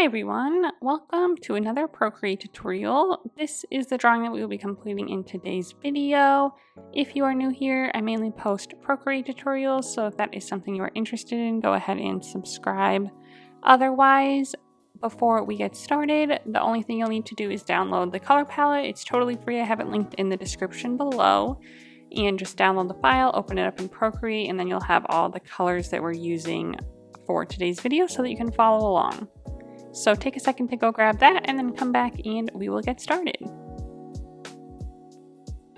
Hi everyone, welcome to another Procreate tutorial. This is the drawing that we will be completing in today's video. If you are new here, I mainly post Procreate tutorials, so if that is something you are interested in, go ahead and subscribe. Otherwise, before we get started, the only thing you'll need to do is download the color palette. It's totally free. I have it linked in the description below. And just download the file, open it up in Procreate, and then you'll have all the colors that we're using for today's video so that you can follow along. So take a second to go grab that and then come back and we will get started.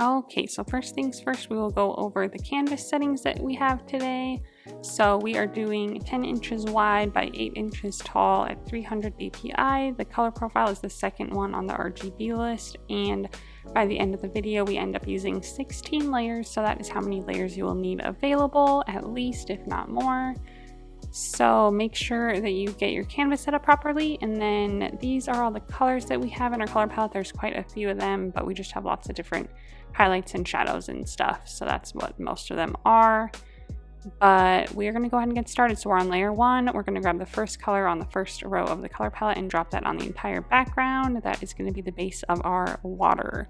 Okay, so first things first, we will go over the canvas settings that we have today. So we are doing 10 inches wide by 8 inches tall at 300 dpi. The color profile is the second one on the RGB list, and by the end of the video we end up using 16 layers, so that is how many layers you will need available, at least, if not more. So make sure that you get your canvas set up properly, and then these are all the colors that we have in our color palette. There's quite a few of them, but we just have lots of different highlights and shadows and stuff, so that's what most of them are. But we are going to go ahead and get started. So we're on layer 1. We're going to grab the first color on the first row of the color palette and drop that on the entire background. That is going to be the base of our water.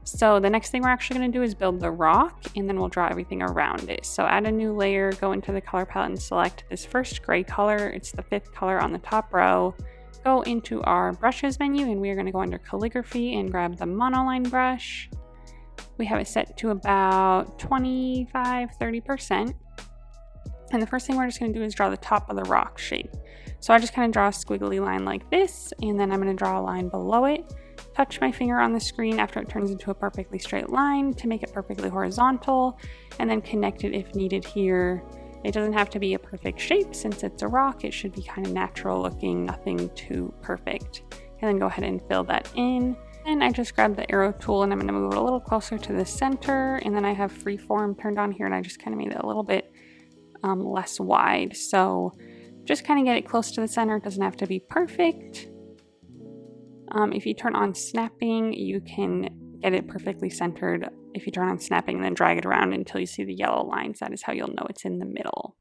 So the next thing we're actually going to do is build the rock, and then we'll draw everything around it. So add a new layer, go into the color palette and select this first gray color. It's the 5th color on the top row. Go into our brushes menu, and we are going to go under calligraphy and grab the monoline brush. We have it set to about 25-30%. And the first thing we're just going to do is draw the top of the rock shape. So I just kind of draw a squiggly line like this, and then I'm going to draw a line below it. Touch my finger on the screen after it turns into a perfectly straight line to make it perfectly horizontal, and then connect it if needed here. It doesn't have to be a perfect shape since it's a rock. It should be kind of natural looking, nothing too perfect. And then go ahead and fill that in. And I just grabbed the arrow tool and I'm going to move it a little closer to the center, and then I have freeform turned on here and I just kind of made it a little bit less wide. So just kind of get it close to the center. It doesn't have to be perfect. If you turn on snapping, you can get it perfectly centered. If you turn on snapping and then drag it around until you see the yellow lines, that is how you'll know it's in the middle.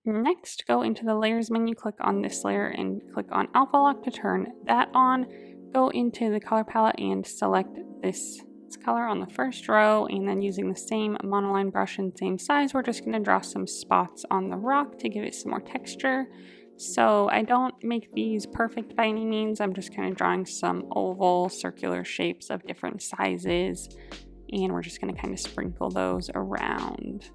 Next, go into the layers menu, click on this layer and click on alpha lock to turn that on. Go into the color palette and select this color on the first row, and then using the same monoline brush and same size, we're just going to draw some spots on the rock to give it some more texture. So I don't make these perfect by any means. I'm just kind of drawing some oval circular shapes of different sizes, and we're just going to kind of sprinkle those around.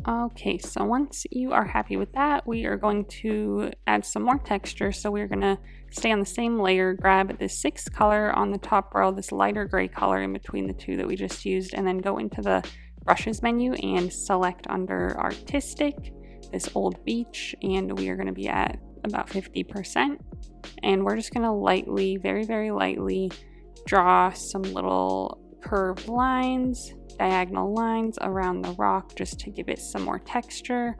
Okay, so once you are happy with that, we are going to add some more texture. So we're going to stay on the same layer, grab the 6th color on the top row, this lighter gray color in between the two that we just used, and then go into the brushes menu and select under artistic, this old beach, and we are going to be at about 50%. And we're just going to lightly, very, very lightly draw some little curved lines, diagonal lines around the rock just to give it some more texture.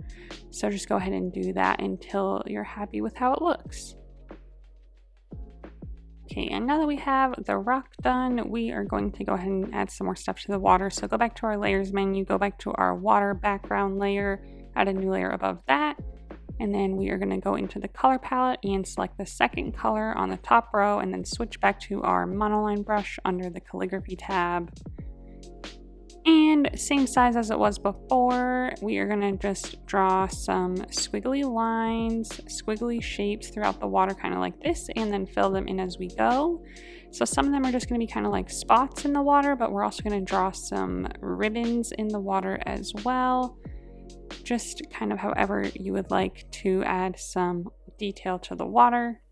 So just go ahead and do that until you're happy with how it looks. Okay, and now that we have the rock done, we are going to go ahead and add some more stuff to the water. So go back to our layers menu, go back to our water background layer, add a new layer above that, and then we are going to go into the color palette and select the 2nd color on the top row, and then switch back to our monoline brush under the calligraphy tab. And same size as it was before, we are going to just draw some squiggly lines, squiggly shapes throughout the water, kind of like this, and then fill them in as we go. So some of them are just going to be kind of like spots in the water, but we're also going to draw some ribbons in the water as well. Just kind of however you would like to add some detail to the water.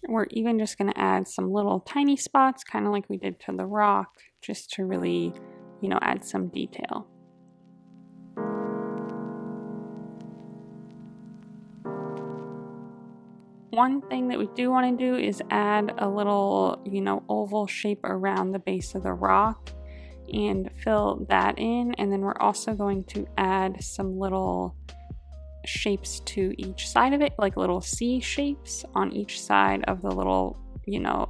We're even just going to add some little tiny spots, kind of like we did to the rock, just to really, add some detail. One thing that we do want to do is add a little, oval shape around the base of the rock. and fill that in. And then we're also going to add some little shapes to each side of it, like little C shapes on each side of the little,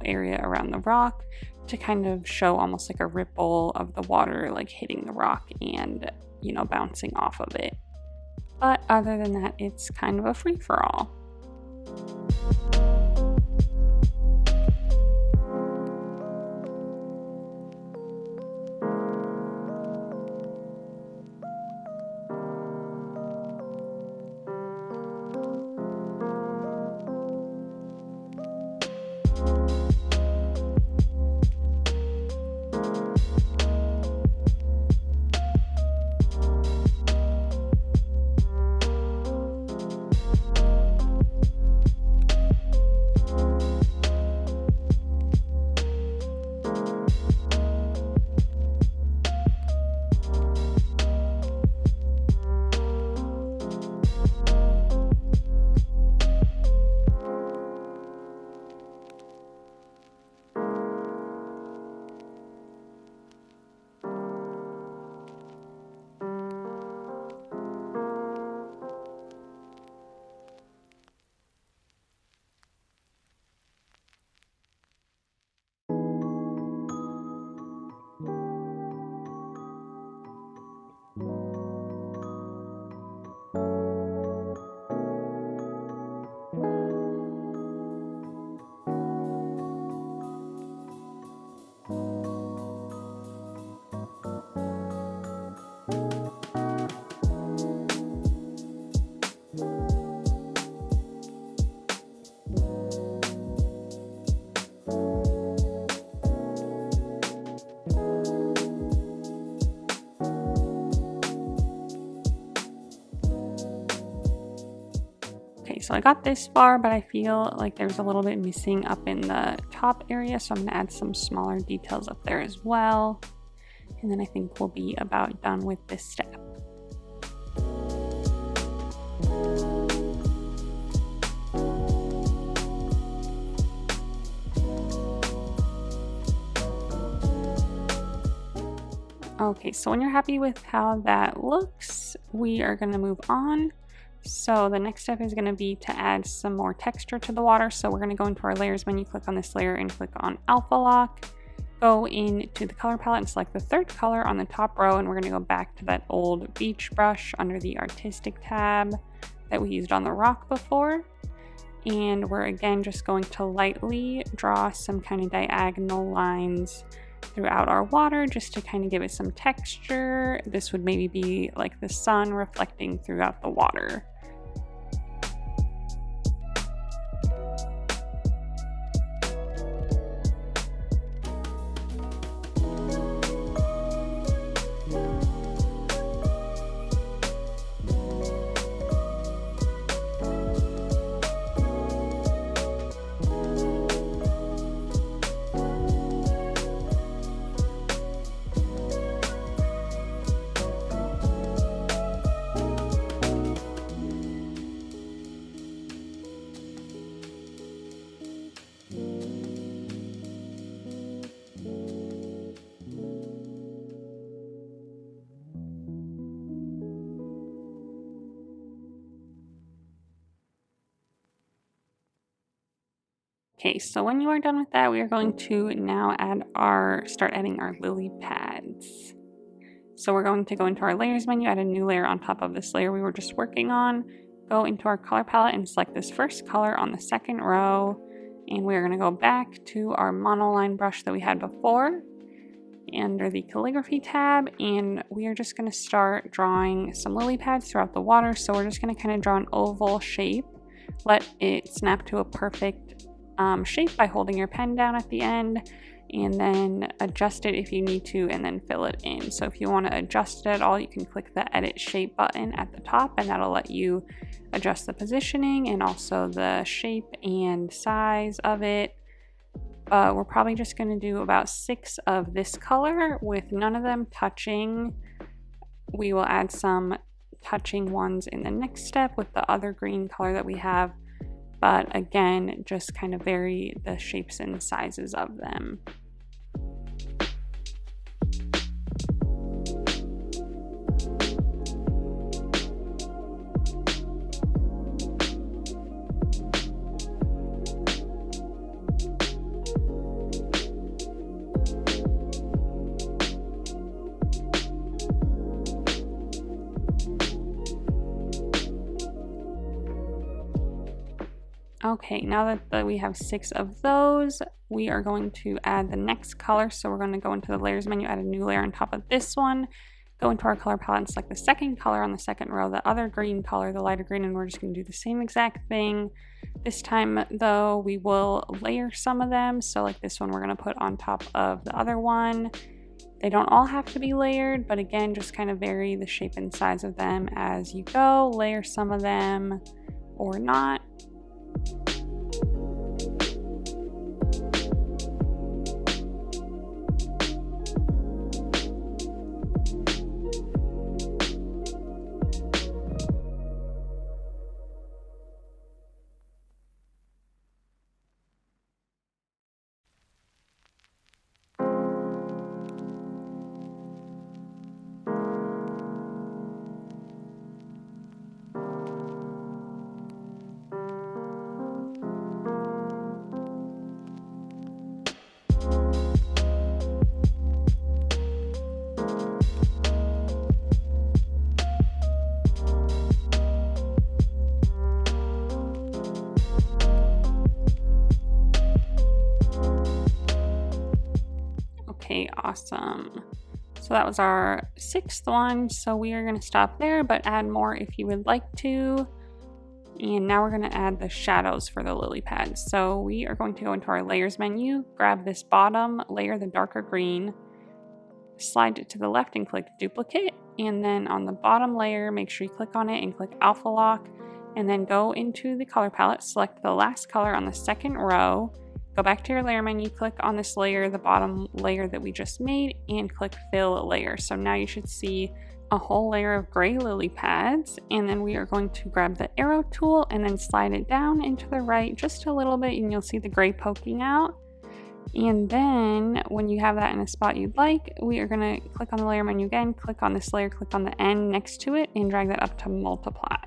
area around the rock, to kind of show almost like a ripple of the water like hitting the rock and, bouncing off of it. But other than that, it's kind of a free-for-all. So I got this far, but I feel like there's a little bit missing up in the top area, so I'm gonna add some smaller details up there as well. And then I think we'll be about done with this step. Okay, so when you're happy with how that looks, we are gonna move on. So the next step is going to be to add some more texture to the water. So we're going to go into our layers menu, click on this layer and click on Alpha Lock. Go into the color palette and select the third color on the top row, and we're going to go back to that old beach brush under the artistic tab that we used on the rock before. And we're again just going to lightly draw some kind of diagonal lines throughout our water just to kind of give it some texture. This would maybe be like the sun reflecting throughout the water. Okay, so when you are done with that, we are going to now start adding our lily pads. So we're going to go into our layers menu, add a new layer on top of this layer we were just working on, go into our color palette and select this first color on the second row, and we're going to go back to our monoline brush that we had before under the calligraphy tab, and we are just going to start drawing some lily pads throughout the water. So we're just going to kind of draw an oval shape, let it snap to a perfect shape by holding your pen down at the end, and then adjust it if you need to, and then fill it in. So if you want to adjust it at all, you can click the edit shape button at the top, and that'll let you adjust the positioning and also the shape and size of it. But we're probably just going to do about 6 of this color with none of them touching. We will add some touching ones in the next step with the other green color that we have, but again, just kind of vary the shapes and sizes of them. Okay, now that we have 6 of those, we are going to add the next color. So we're going to go into the layers menu, add a new layer on top of this one, go into our color palette and select the second color on the second row, the other green color, the lighter green, and we're just going to do the same exact thing. This time though, we will layer some of them. So like this one, we're going to put on top of the other one. They don't all have to be layered, but again, just kind of vary the shape and size of them as you go. Layer some of them or not. Okay, awesome. So that was our 6th one. So we are going to stop there, but add more if you would like to. And now we're going to add the shadows for the lily pads. So we are going to go into our layers menu, grab this bottom layer, the darker green, slide it to the left and click duplicate. And then on the bottom layer, make sure you click on it and click alpha lock. And then go into the color palette, select the last color on the second row. Go back to your layer menu, click on this layer, the bottom layer that we just made, and click fill layer. So now you should see a whole layer of gray lily pads, and then we are going to grab the arrow tool and then slide it down into the right just a little bit, and you'll see the gray poking out. And then when you have that in a spot you'd like, we are going to click on the layer menu again, click on this layer, click on the N next to it, and drag that up to multiply.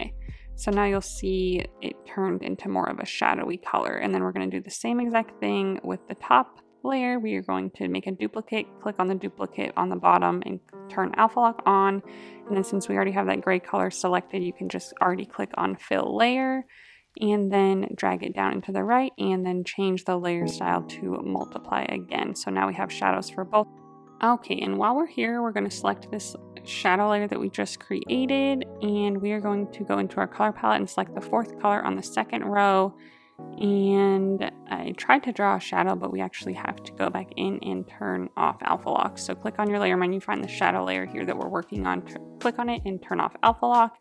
So now you'll see it turned into more of a shadowy color. And then we're going to do the same exact thing with the top layer. We are going to make a duplicate, click on the duplicate on the bottom and turn alpha lock on. And then since we already have that gray color selected, you can just already click on fill layer and then drag it down into the right and then change the layer style to multiply again. So now we have shadows for both. Okay, and while we're here, we're going to select this shadow layer that we just created, and we are going to go into our color palette and select the 4th color on the second row. And I tried to draw a shadow, but we actually have to go back in and turn off alpha lock. So click on your layer menu, find the shadow layer here that we're working on, click on it and turn off alpha lock.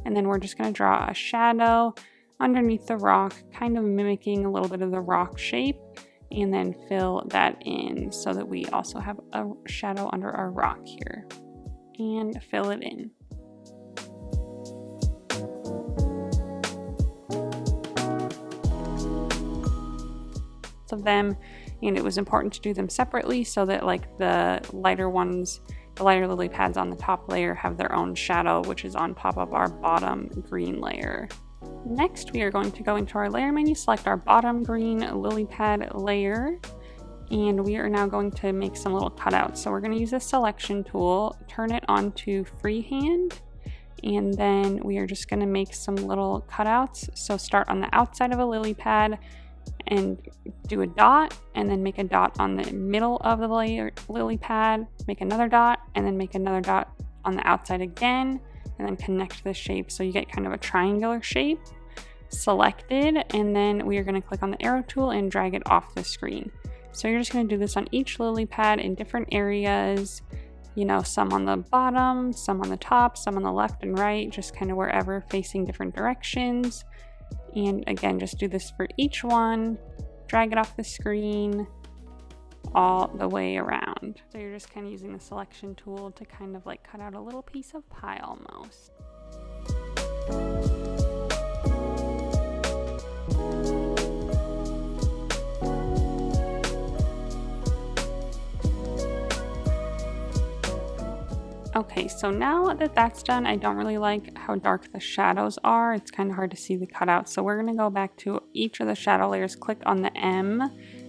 And then we're just going to draw a shadow underneath the rock, kind of mimicking a little bit of the rock shape, and then fill that in so that we also have a shadow under our rock here, and fill it in. Of them, and it was important to do them separately so that like the lighter ones, the lighter lily pads on the top layer have their own shadow, which is on top of our bottom green layer. Next, we are going to go into our layer menu, select our bottom green lily pad layer, and we are now going to make some little cutouts. So we're going to use the selection tool, turn it on to freehand, and then we are just going to make some little cutouts. So start on the outside of a lily pad and do a dot, and then make a dot on the middle of the lily pad, make another dot, and then make another dot on the outside again, and then connect the shape so you get kind of a triangular shape selected. And then we are going to click on the arrow tool and drag it off the screen. So you're just going to do this on each lily pad in different areas, you know, some on the bottom, some on the top, some on the left and right, just kind of wherever, facing different directions. And again, just do this for each one, drag it off the screen all the way around. So you're just kind of using the selection tool to kind of like cut out a little piece of pie almost. Okay, so now that that's done, I don't really like how dark the shadows are. It's kind of hard to see the cutout. So we're going to go back to each of the shadow layers, click on the M,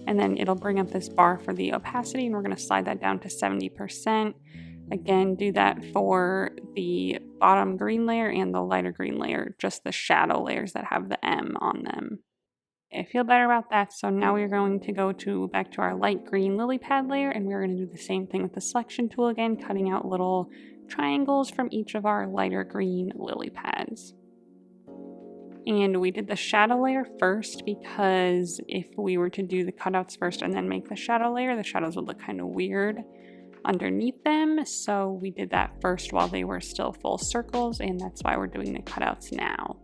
and then it'll bring up this bar for the opacity, and we're going to slide that down to 70%. Again, do that for the bottom green layer and the lighter green layer, just the shadow layers that have the M on them. I feel better about that. So now we're going to go back to our light green lily pad layer, and we're going to do the same thing with the selection tool again, cutting out little triangles from each of our lighter green lily pads. And we did the shadow layer first because if we were to do the cutouts first and then make the shadow layer, the shadows would look kind of weird underneath them. So we did that first while they were still full circles, and that's why we're doing the cutouts now.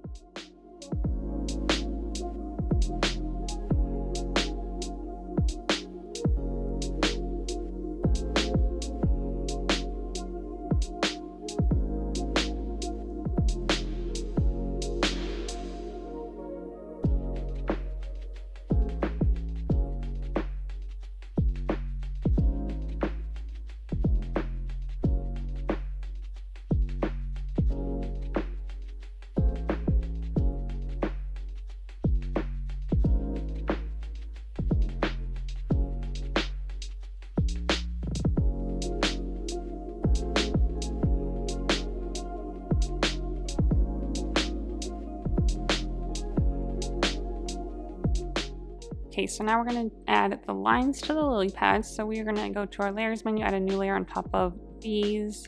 Okay, so now we're going to add the lines to the lily pads. So we are going to go to our layers menu, add a new layer on top of these,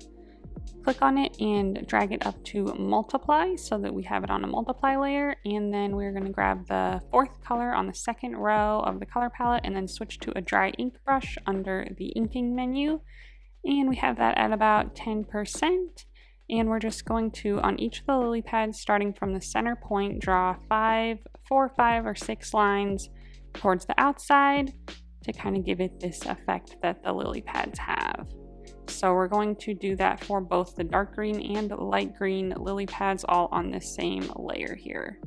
click on it and drag it up to multiply so that we have it on a multiply layer. And then we're going to grab the fourth color on the second row of the color palette and then switch to a dry ink brush under the inking menu. And we have that at about 10%. And we're just going to, on each of the lily pads, starting from the center point, draw 4, 5, or 6 lines towards the outside to kind of give it this effect that the lily pads have. So we're going to do that for both the dark green and light green lily pads all on the same layer here.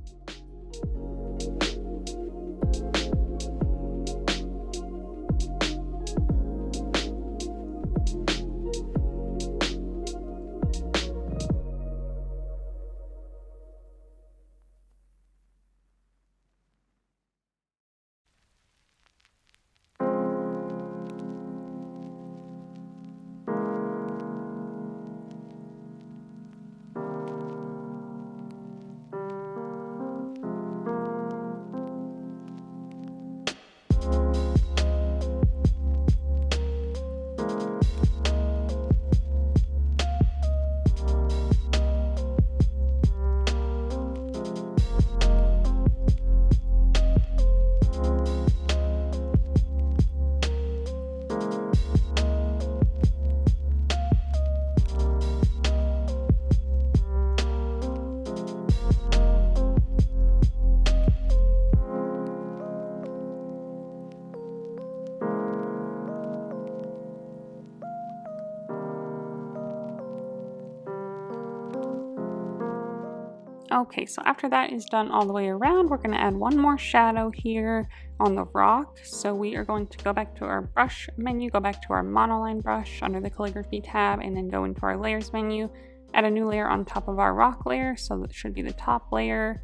Okay, so after that is done all the way around, we're going to add one more shadow here on the rock. So we are going to go back to our brush menu, go back to our monoline brush under the calligraphy tab, and then go into our layers menu, add a new layer on top of our rock layer. So that should be the top layer,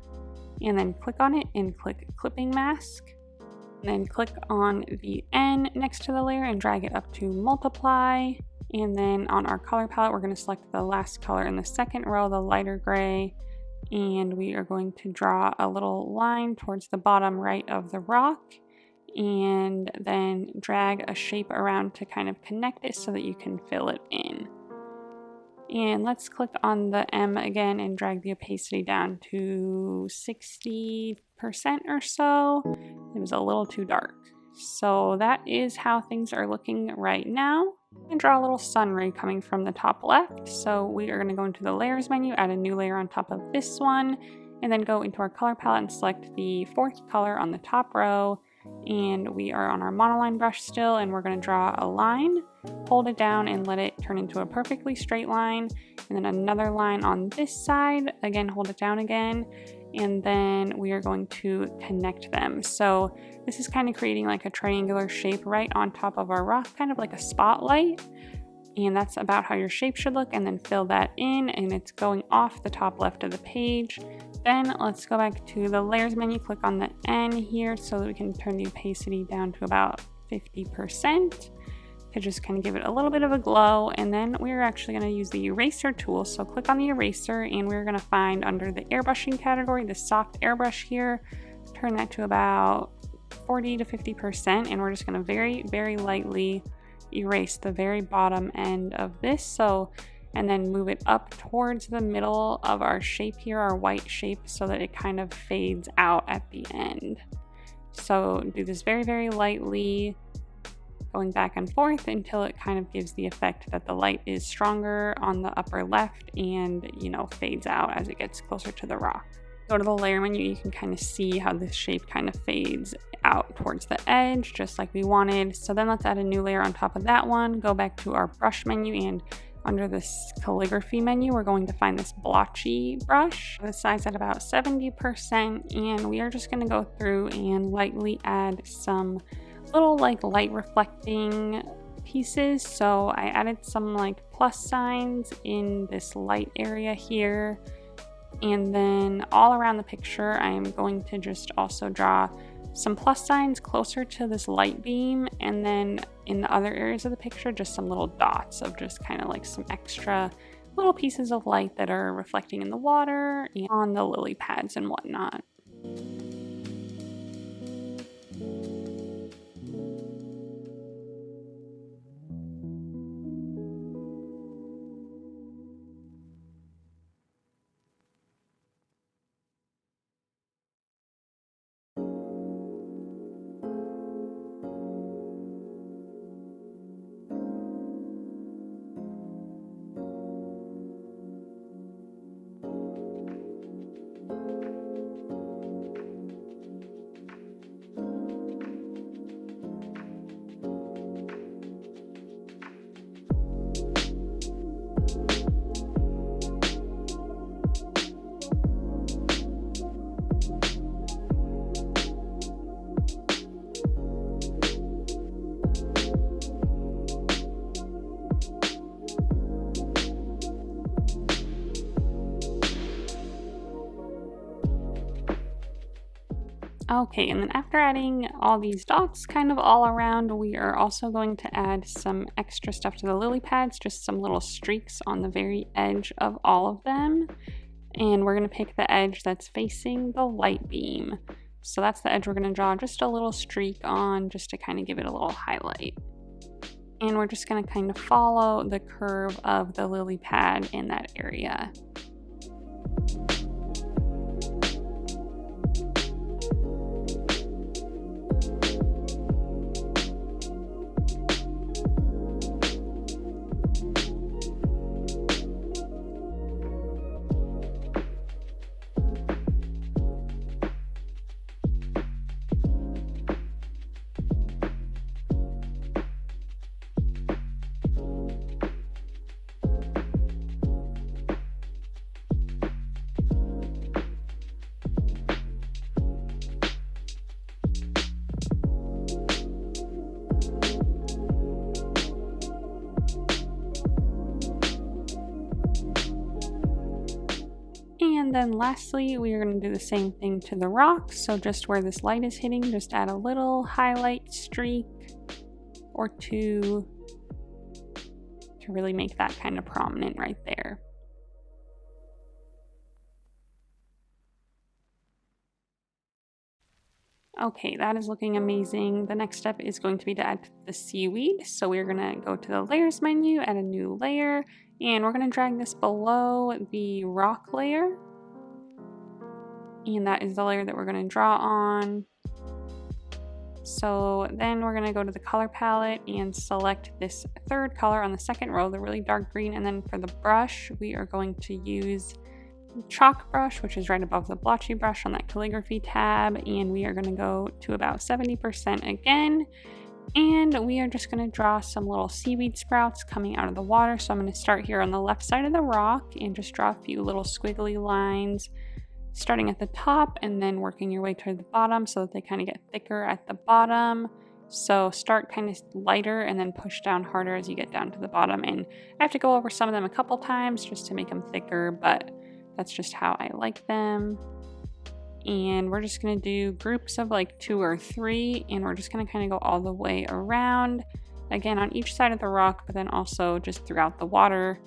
and then click on it and click clipping mask. And then click on the N next to the layer and drag it up to multiply. And then on our color palette, we're going to select the last color in the second row, the lighter gray. And we are going to draw a little line towards the bottom right of the rock and then drag a shape around to kind of connect it so that you can fill it in. And let's click on the M again and drag the opacity down to 60% or so. It was a little too dark. So that is how things are looking right now. And draw a little sun ray coming from the top left. So we are going to go into the layers menu, add a new layer on top of this one, and then go into our color palette and select the fourth color on the top row. And we are on our monoline brush still, and we're going to draw a line, hold it down and let it turn into a perfectly straight line, and then another line on this side, again hold it down again, and then we are going to connect them. So this is kind of creating like a triangular shape right on top of our rock, kind of like a spotlight, and that's about how your shape should look. And then fill that in, and it's going off the top left of the page. Then let's go back to the layers menu, click on the N here so that we can turn the opacity down to about 50% to just kind of give it a little bit of a glow. And then we're actually going to use the eraser tool. So click on the eraser, and we're going to find under the airbrushing category the soft airbrush here, turn that to about 40 to 50%, and we're just going to very, very lightly erase the very bottom end of this. And then move it up towards the middle of our shape here, our white shape, so that it kind of fades out at the end. So do this very, very lightly, going back and forth until it kind of gives the effect that the light is stronger on the upper left and, you know, fades out as it gets closer to the rock. Go to the layer menu, you can kind of see how this shape kind of fades out towards the edge, just like we wanted. So then let's add a new layer on top of that one. Go back to our brush menu, and under this calligraphy menu, we're going to find this blotchy brush. The size at about 70%, and we are just going to go through and lightly add some little like light reflecting pieces. So I added some like plus signs in this light area here. And then all around the picture, I am going to just also draw some plus signs closer to this light beam, and then in the other areas of the picture, just some little dots of just kind of like some extra little pieces of light that are reflecting in the water and on the lily pads and whatnot. Okay, and then after adding all these dots kind of all around, we are also going to add some extra stuff to the lily pads, just some little streaks on the very edge of all of them. And we're going to pick the edge that's facing the light beam. So that's the edge we're going to draw just a little streak on, just to kind of give it a little highlight. And we're just going to kind of follow the curve of the lily pad in that area. And then lastly, we are going to do the same thing to the rock. So just where this light is hitting, just add a little highlight streak or two to really make that kind of prominent right there. Okay, that is looking amazing. The next step is going to be to add the seaweed. So we're going to go to the layers menu, add a new layer, and we're going to drag this below the rock layer. And that is the layer that we're going to draw on. So then we're going to go to the color palette and select this third color on the second row, the really dark green. And then for the brush, we are going to use chalk brush, which is right above the blotchy brush on that calligraphy tab, and we are going to go to about 70% again, and we are just going to draw some little seaweed sprouts coming out of the water. So I'm going to start here on the left side of the rock and just draw a few little squiggly lines starting at the top and then working your way toward the bottom so that they kind of get thicker at the bottom. So start kind of lighter and then push down harder as you get down to the bottom, and I have to go over some of them a couple times just to make them thicker, but that's just how I like them. And we're just going to do groups of like 2 or 3, and we're just going to kind of go all the way around, again on each side of the rock, but then also just throughout the water,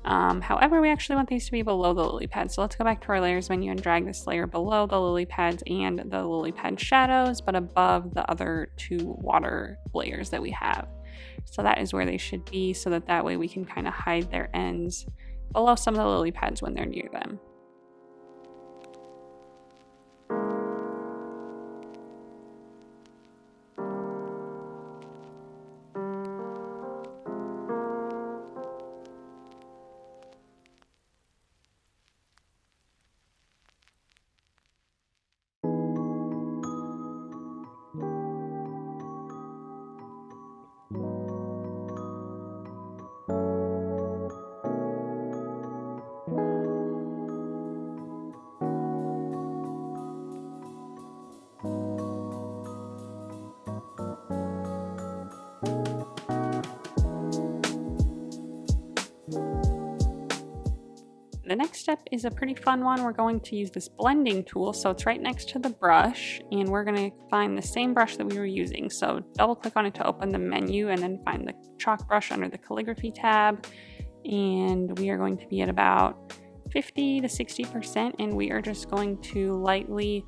However, we actually want these to be below the lily pads. So let's go back to our layers menu and drag this layer below the lily pads and the lily pad shadows, but above the other two water layers that we have. So that is where they should be, so that way we can kind of hide their ends below some of the lily pads when they're near them. The next step is a pretty fun one. We're going to use this blending tool. So it's right next to the brush, and we're going to find the same brush that we were using. So double click on it to open the menu, and then find the chalk brush under the calligraphy tab. And we are going to be at about 50 to 60%, and we are just going to lightly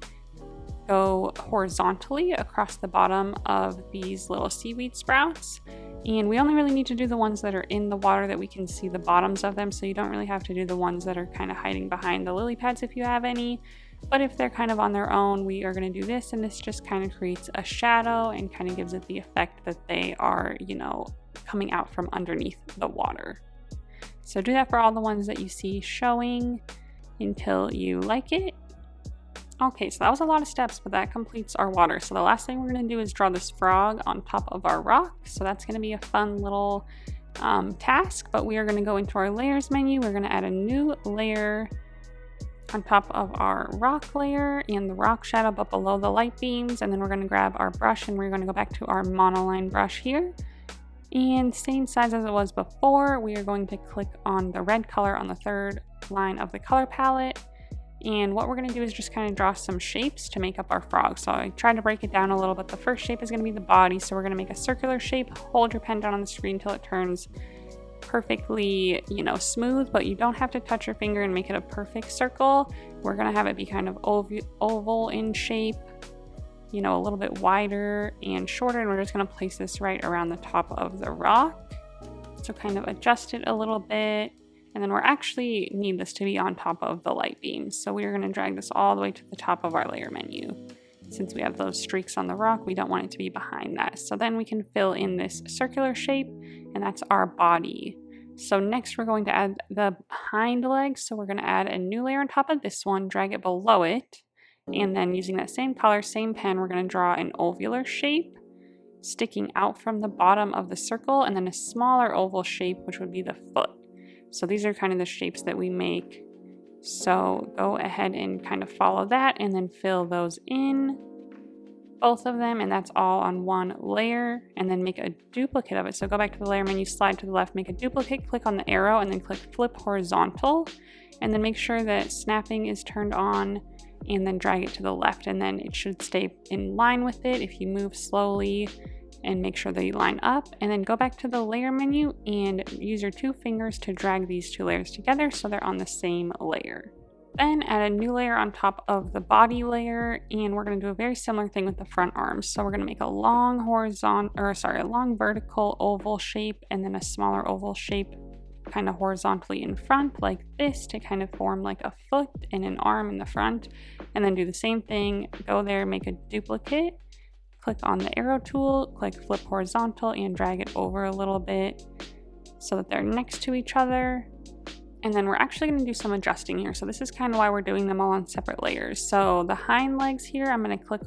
go horizontally across the bottom of these little seaweed sprouts. And we only really need to do the ones that are in the water that we can see the bottoms of them, so you don't really have to do the ones that are kind of hiding behind the lily pads if you have any. But if they're kind of on their own, we are going to do this, and this just kind of creates a shadow and kind of gives it the effect that they are, you know, coming out from underneath the water. So do that for all the ones that you see showing until you like it. Okay, so that was a lot of steps, but that completes our water. So the last thing we're going to do is draw this frog on top of our rock. So that's going to be a fun little task, but we are going to go into our layers menu. We're going to add a new layer on top of our rock layer and the rock shadow, but below the light beams. And then we're going to grab our brush, and we're going to go back to our monoline brush here. And same size as it was before, we are going to click on the red color on the third line of the color palette. And what we're going to do is just kind of draw some shapes to make up our frog. So I tried to break it down a little bit. The first shape is going to be the body. So we're going to make a circular shape. Hold your pen down on the screen until it turns perfectly, you know, smooth, but you don't have to touch your finger and make it a perfect circle. We're going to have it be kind of oval in shape, you know, a little bit wider and shorter. And we're just going to place this right around the top of the rock. So kind of adjust it a little bit. And then we're actually need this to be on top of the light beams. So we're going to drag this all the way to the top of our layer menu. Since we have those streaks on the rock, we don't want it to be behind that. So then we can fill in this circular shape, and that's our body. So next we're going to add the hind legs. So we're going to add a new layer on top of this one, drag it below it, and then using that same color, same pen, we're going to draw an ovular shape sticking out from the bottom of the circle, and then a smaller oval shape, which would be the foot. So these are kind of the shapes that we make. So go ahead and kind of follow that and then fill those in, both of them, and that's all on one layer, and then make a duplicate of it. So go back to the layer menu, slide to the left, make a duplicate, click on the arrow, and then click flip horizontal, and then make sure that snapping is turned on, and then drag it to the left, and then it should stay in line with it if you move slowly and make sure they line up. And then go back to the layer menu and use your two fingers to drag these two layers together so they're on the same layer. Then add a new layer on top of the body layer, and we're going to do a very similar thing with the front arms. So we're going to make a long vertical oval shape, and then a smaller oval shape kind of horizontally in front like this to kind of form like a foot and an arm in the front. And then do the same thing, go there, make a duplicate, click on the arrow tool, click flip horizontal, and drag it over a little bit so that they're next to each other. And then we're actually going to do some adjusting here. So this is kind of why we're doing them all on separate layers. So the hind legs here, I'm going to click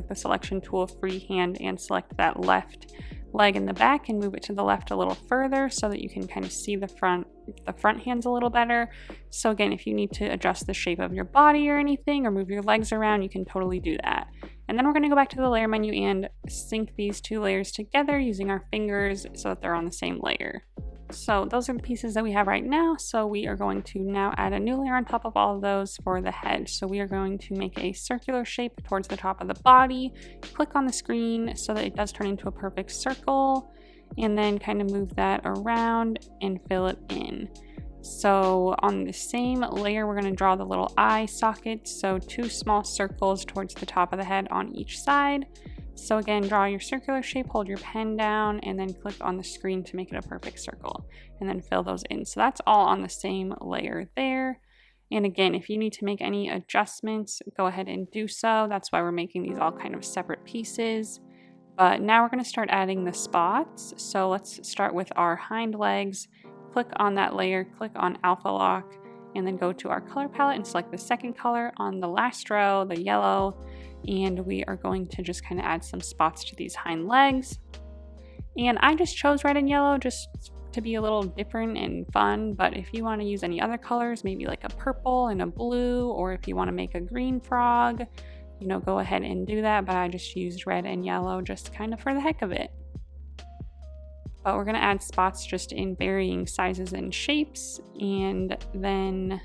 the selection tool freehand and select that left leg in the back and move it to the left a little further so that you can kind of see the front hands a little better. So again, if you need to adjust the shape of your body or anything, or move your legs around, you can totally do that. And then we're going to go back to the layer menu and sync these two layers together using our fingers so that they're on the same layer. So those are the pieces that we have right now. So we are going to now add a new layer on top of all of those for the head. So we are going to make a circular shape towards the top of the body, click on the screen so that it does turn into a perfect circle, and then kind of move that around and fill it in. So on the same layer, we're going to draw the little eye sockets. So 2 small circles towards the top of the head on each side. So again, draw your circular shape, hold your pen down, and then click on the screen to make it a perfect circle, and then fill those in. So that's all on the same layer there. And again, if you need to make any adjustments, go ahead and do so. That's why we're making these all kind of separate pieces. But now we're going to start adding the spots. So let's start with our hind legs. Click on that layer, click on Alpha Lock, and then go to our color palette and select the second color on the last row, the yellow. And we are going to just kind of add some spots to these hind legs. And I just chose red and yellow just to be a little different and fun, but if you want to use any other colors, maybe like a purple and a blue, or if you want to make a green frog, you know, go ahead and do that, but I just used red and yellow just kind of for the heck of it. But we're going to add spots just in varying sizes and shapes, and then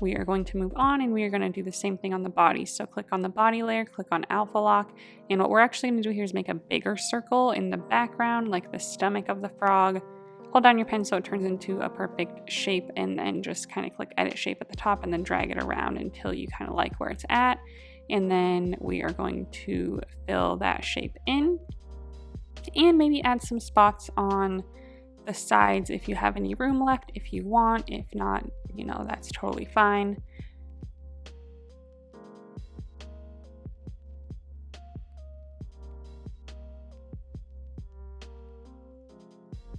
we are going to move on and we are going to do the same thing on the body. So click on the body layer, click on Alpha Lock, and what we're actually going to do here is make a bigger circle in the background, like the stomach of the frog. Hold down your pen so it turns into a perfect shape, and then just kind of click Edit Shape at the top and then drag it around until you kind of like where it's at. And then we are going to fill that shape in and maybe add some spots on the sides if you have any room left, if you want. If not, you know, that's totally fine.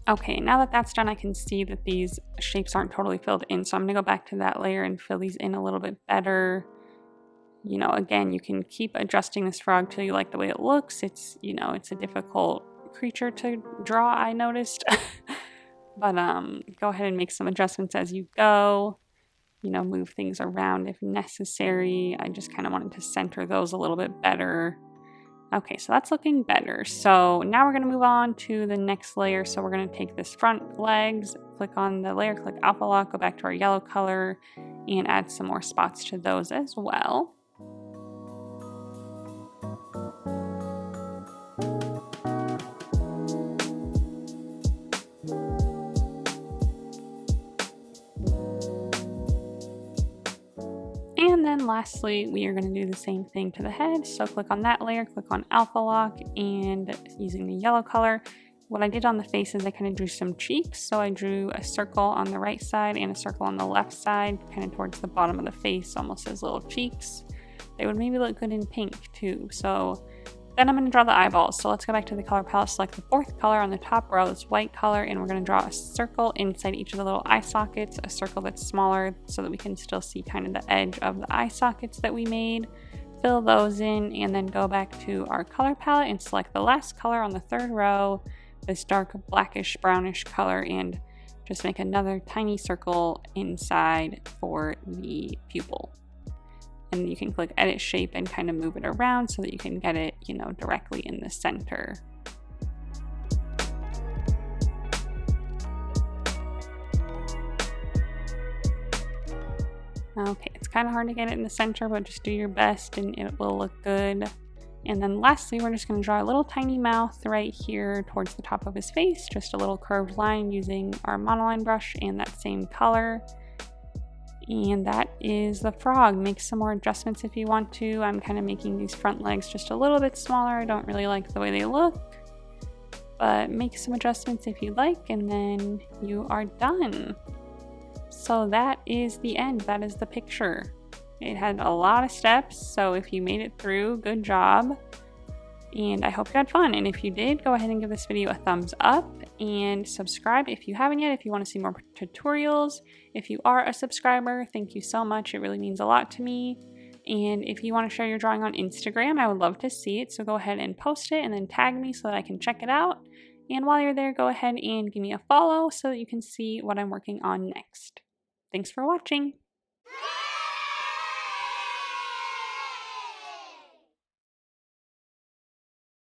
Okay, now that that's done, I can see that these shapes aren't totally filled in, so I'm going to go back to that layer and fill these in a little bit better. You know, again, you can keep adjusting this frog till you like the way it looks. It's, you know, it's a difficult creature to draw, I noticed. But go ahead and make some adjustments as you go. You know, move things around if necessary. I just kind of wanted to center those a little bit better. Okay, so that's looking better. So now we're going to move on to the next layer. So we're going to take this front legs, click on the layer, click Alpha Lock, go back to our yellow color, and add some more spots to those as well. And then lastly, we are going to do the same thing to the head. So click on that layer, click on Alpha Lock, and using the yellow color, what I did on the face is I kind of drew some cheeks. So I drew a circle on the right side and a circle on the left side, kind of towards the bottom of the face, almost as little cheeks. They would maybe look good in pink too. So then I'm going to draw the eyeballs. So let's go back to the color palette, select the fourth color on the top row, this white color, and we're going to draw a circle inside each of the little eye sockets, a circle that's smaller so that we can still see kind of the edge of the eye sockets that we made. Fill those in, and then go back to our color palette and select the last color on the third row, this dark blackish brownish color, and just make another tiny circle inside for the pupil. And you can click Edit Shape and kind of move it around so that you can get it, you know, directly in the center. Okay, it's kind of hard to get it in the center, but just do your best and it will look good. And then lastly, we're just going to draw a little tiny mouth right here towards the top of his face, just a little curved line using our monoline brush and that same color. And that is the frog. Make some more adjustments if you want to. I'm kind of making these front legs just a little bit smaller. I don't really like the way they look, but make some adjustments if you like, and then you are done. So that is the end. That is the picture. It had a lot of steps, so if you made it through, good job. And I hope you had fun. And if you did, go ahead and give this video a thumbs up and subscribe if you haven't yet, if you want to see more tutorials. If you are a subscriber, thank you so much. It really means a lot to me. And if you want to share your drawing on Instagram, I would love to see it. So go ahead and post it and then tag me so that I can check it out. And while you're there, go ahead and give me a follow so that you can see what I'm working on next. Thanks for watching.